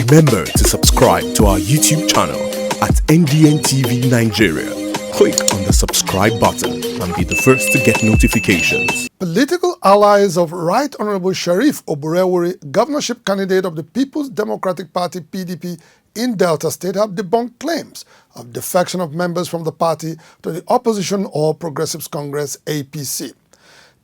Remember to subscribe to our YouTube channel at NDN TV Nigeria. Click on the subscribe button and be the first to get notifications. Political allies of Right Honorable Sheriff Oborevwori, governorship candidate of the People's Democratic Party (PDP) in Delta State, have debunked claims of defection of members from the party to the opposition All Progressives Congress (APC).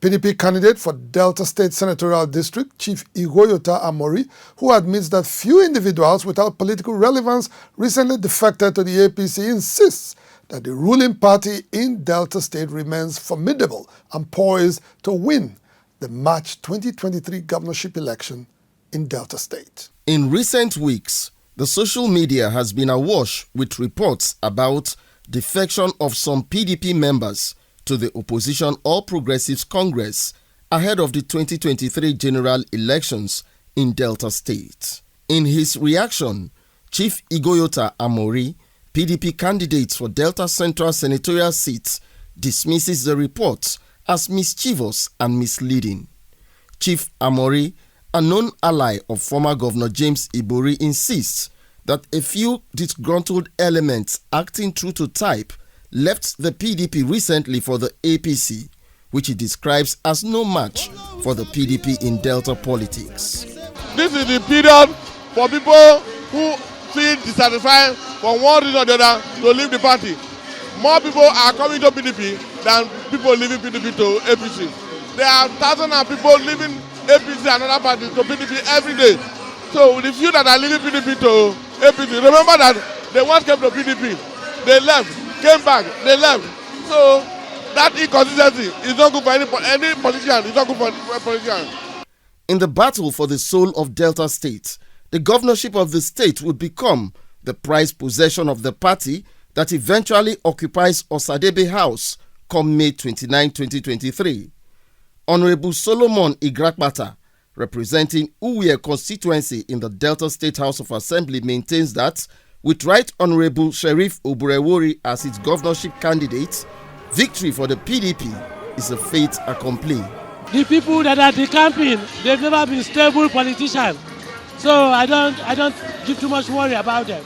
PDP candidate for Delta State Senatorial District, Chief Igoyota Amori, who admits that few individuals without political relevance recently defected to the APC, insists that the ruling party in Delta State remains formidable and poised to win the March 2023 governorship election in Delta State. In recent weeks, the social media has been awash with reports about defection of some PDP members to the opposition All Progressives Congress ahead of the 2023 general elections in Delta State. In his reaction, Chief Igoyota Amori, PDP candidate for Delta Central senatorial seat, dismisses the reports as mischievous and misleading. Chief Amori, a known ally of former Governor James Ibori, insists that a few disgruntled elements acting true to type left the PDP recently for the APC, which he describes as no match for the PDP in Delta politics. This is the period for people who feel dissatisfied for one reason or the other to leave the party. More people are coming to PDP than people leaving PDP to APC. There are thousands of people leaving APC and other parties to PDP every day. So the few that are leaving PDP to APC, remember that they once came to PDP, they left, came back, they left. So that inconsistency is not good for any politician. It's not good for a politician. In the battle for the soul of Delta State, the governorship of the state would become the prized possession of the party that eventually occupies Osadebe House come May 29, 2023. Honorable Solomon Igrakpata, representing Uwe constituency in the Delta State House of Assembly, maintains that with Right Honorable Sheriff Oborevwori as its governorship candidate, victory for the PDP is a fait accompli. The people that are decamping, they've never been stable politicians. So I don't give too much worry about them.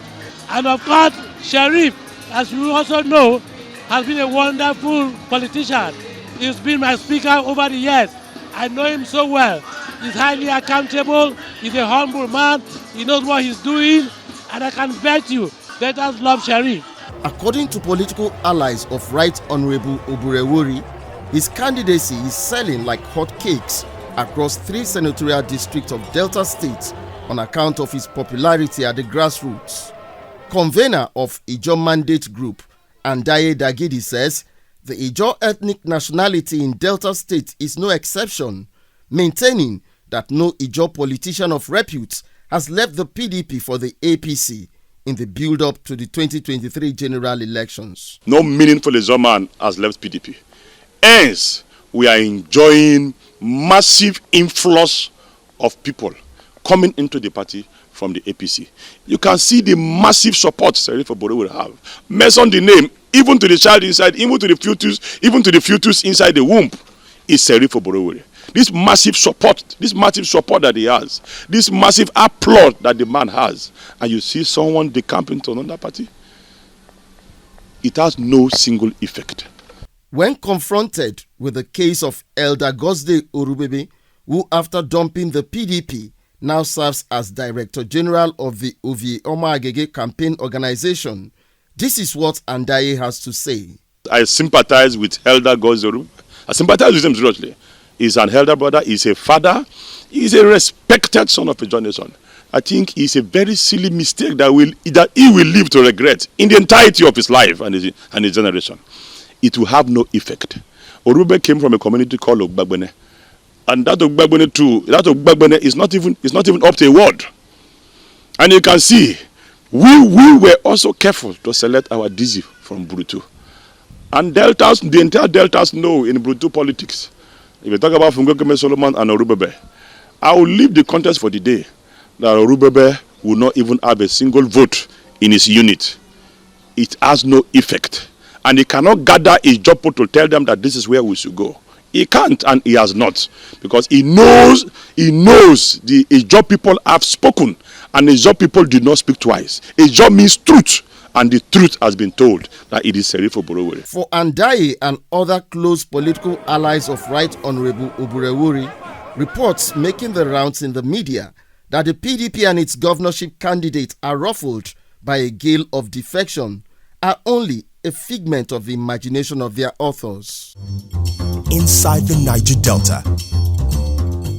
And of course, Sheriff, as you also know, has been a wonderful politician. He's been my speaker over the years. I know him so well. He's highly accountable. He's a humble man. He knows what he's doing. And I can bet you, let us love Sheriff. According to political allies of Right Honorable Oborevwori, his candidacy is selling like hotcakes across 3 senatorial districts of Delta State on account of his popularity at the grassroots. Convener of Ijaw Mandate Group, Andaye Dagidi, says the Ijaw ethnic nationality in Delta State is no exception, maintaining that no Ijaw politician of repute has left the PDP for the APC in the build-up to the 2023 general elections. No meaningful Ijaw man has left PDP. Hence, we are enjoying massive influx of people coming into the party from the APC. You can see the massive support Sheriff Oborevwori will have. Mention the name, even to the child inside, even to the fetus inside the womb, is Sheriff Oborevwori. This massive support that he has, this massive applause that the man has, and you see someone decamping to another party, it has no single effect. When confronted with the case of Elder Gosde Orubebe, who after dumping the PDP now serves as Director General of the Oborevwori campaign organization, this is what Andaye has to say. I sympathize with Elder Gosde Orubebe. I sympathize with him seriously. He's an elder brother, he's a father, he's a respected son of a generation. I think it's a very silly mistake that he will live to regret in the entirety of his life and his generation. It will have no effect. Orubebe came from a community called Ogbagbene. And that Ogbagbene is not even up to a word. And you can see, we were also careful to select our DZ from Brutu. And the entire Deltas know in Brutu politics. If you talk about Fungokeme Solomon and Oborevwori, I will leave the contest for the day that Oborevwori will not even have a single vote in his unit. It has no effect. And he cannot gather his job to tell them that this is where we should go. He can't, and he has not, because he knows the job people have spoken And Ijaw people did not speak twice. Ijaw means truth. And the truth has been told that it is Sheriff Oborevwori. For Andaye and other close political allies of Right Honorable Oborevwori, reports making the rounds in the media that the PDP and its governorship candidate are ruffled by a gale of defection are only a figment of the imagination of their authors. Inside the Niger Delta,